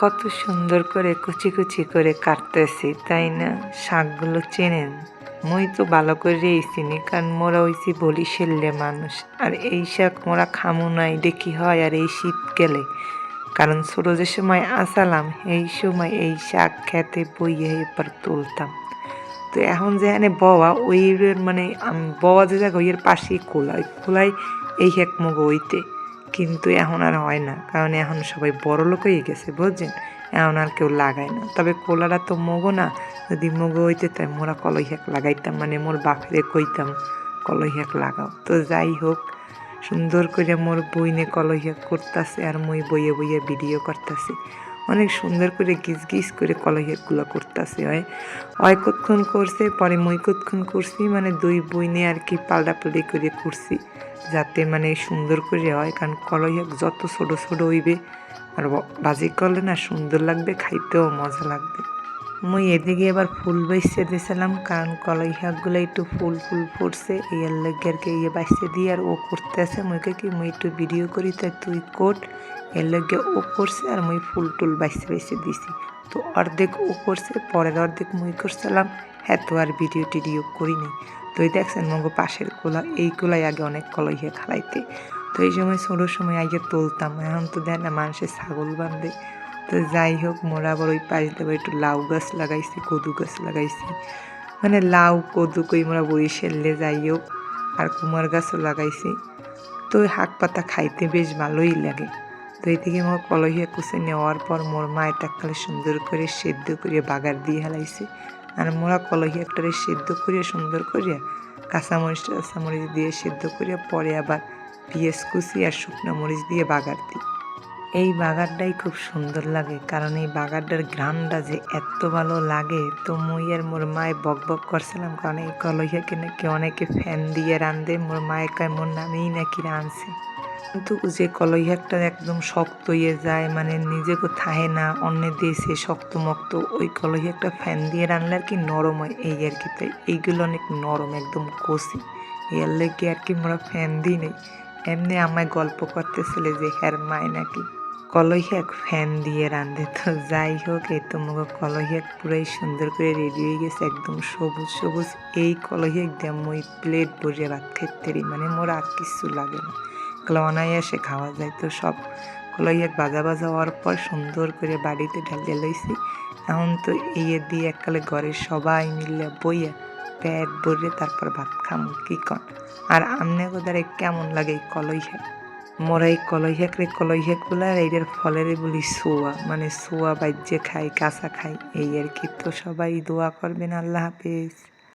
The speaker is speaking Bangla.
কত সুন্দর করে কুচি কুচি করে কাটতেছি, তাই না? শাকগুলো চেনেন? মুই তো ভালো করেই চিনি, কারণ মোরা হইছি বরিশালে মানুষ। আর এই শাক মোরা খামু নাই দেখি হয় আর এই শীত গেলে, কারণ ছোট যে সময় আসালাম এই সময় এই শাক খেতে বইয়ে এবার তুলতাম। তো এখন যেখানে বওয়া ওই মানে বওয়া যে জায়গা ওইয়ের পাশেই খোলায় এই এক মুগ ওইতে, কিন্তু এখন আর হয় না, কারণ এখন সবাই বড় লোক হয়ে গেছে, বুঝছেন? এখন আর কেউ লাগায় না। তবে কোলারা তো মগো না, যদি মগো হইতে তাই মোরা কলই শাক লাগাইতাম, মানে মোর বাপরে কইতাম কলই শাক লাগাও। তো যাই হোক, সুন্দর করে মোর বইনে কলই শাক করতেছে আর মই বইয়ে বইয়ে ভিডিও করতেছি। অনেক সুন্দর করে গিজ গিজ করে কলই শাকগুলো করতেছে। হয় কতক্ষণ করছে, পরে মই কতক্ষণ করছি, মানে দুই বইনে আর কি পাল্টাপাল্টি করে করছি, যাতে মানে সুন্দর করে হয়। কারণ কলই শাক যত ছোটো ছোটো হইবে আর ভাজি করলে না সুন্দর লাগবে, খাইতেও মজা লাগবে। মুই এদিকে এবার ফুল বাইসে দিয়েছিলাম, কারণ কলই শাকগুলো একটু ফুল ফুল ফুটছে, এর লেগে আর কি বাইসে দিয়ে আর ও করতে আছে। মুইকে কি মুই একটু ভিডিও করি, তাই তুই কোট, এর লেগে ও করছে আর মুই ফুল টুল বাইসে বাইসে দিছি। তো অর্ধেক ও করছে, পরের অর্ধেক মুই করছিলাম। হ্যাঁ, তো আর ভিডিও টিডিও করিনি। তো এই দেখছেন মগো পাশের কোলা, এই কোলাই আগে অনেক কলই শাক খালাইতে। তো এই সময় ছোটোর সময় আগে তুলতাম, এখন তো দেয় না মানুষের ছাগল বাঁধে। তো যাই হোক, মোরা আবার ওই পাশ দেবো একটু লাউ গাছ লাগাইছি, কদু গাছ লাগাইছি, মানে লাউ কদু কই মোরা বরিশালে, যাই হোক। আর কুমার গাছও লাগাইছি। তো ওই শাক পাতা খাইতে বেশ ভালোই লাগে। তো এই থেকে মোর কলই শাক কুচে নেওয়ার পর মোর মা এটা খালি সুন্দর করে সেদ্ধ করে বাগার দিয়ে হেলাইছে। আর মোরা কলই শাকটারে সেদ্ধ করিয়া সুন্দর করিয়া কাঁচামরিচ দিয়ে সেদ্ধ করিয়া পরে আবার পেঁয়াজ কুচি আর শুকনো মরিচ দিয়ে বাগার দিই। এই বাগারটাই খুব সুন্দর লাগে, কারণ এই বাগারটার ঘ্রাণটা যে এত ভালো লাগে। তো মুই আর মোর মায়ে বক বক করছিলাম, কারণ এই কলই শাকে নাকি অনেকে ফ্যান দিয়ে রান্ধে। মোর মায়ে কয় মোর নামেই নাকি রাঁধছে, কিন্তু যে কলই শাকটা একদম শক্ত হয়ে যায়, মানে নিজেকে থাহে না, অন্য দিয়েছে শক্ত মক্ত, ওই কলই শাকটা ফ্যান দিয়ে রান্নলে আর কি নরম হয়, এই আর কি। তাই এইগুলো অনেক নরম, একদম কষি, এর লেগে আর কি মোরা ফ্যান দিই নেই। এমনি আমায় গল্প করতেছিল যে হ্যার মায় নাকি কলই শাক ফ্যান দিয়ে রাঁধে। তো যাই হোক, এই তো মগো কলই শাক পুরাই সুন্দর করে রেডি হয়ে গেছে, একদম সবুজ সবুজ। এই কলই শাক দিয়ে মই প্লেট ভরিয়ে ভাত খাইতে পারি, মানে মোর আর কিছু লাগে না, এগুলো অনায়াসে খাওয়া যায়। তো সব কলই শাক ভাজা ভাজা হওয়ার পর সুন্দর করে বাড়িতে ঢালিয়ে লইছি। এখন তো এই দিয়ে এককালে ঘরের সবাই মিলে বইয়া পেট ভরে তারপর ভাত খামু, কি কন? আর আমনে কোথায় কেমন লাগে এই কলই শাক? মোরা এই কলই শাকগুলো আর এইটার ফলের বলি সোয়া, মানে সোয়া বাইজে খাই, কাঁচা খাই, এই আর কি। তো সবাই দোয়া করবেন। আল্লাহ হাফেজ।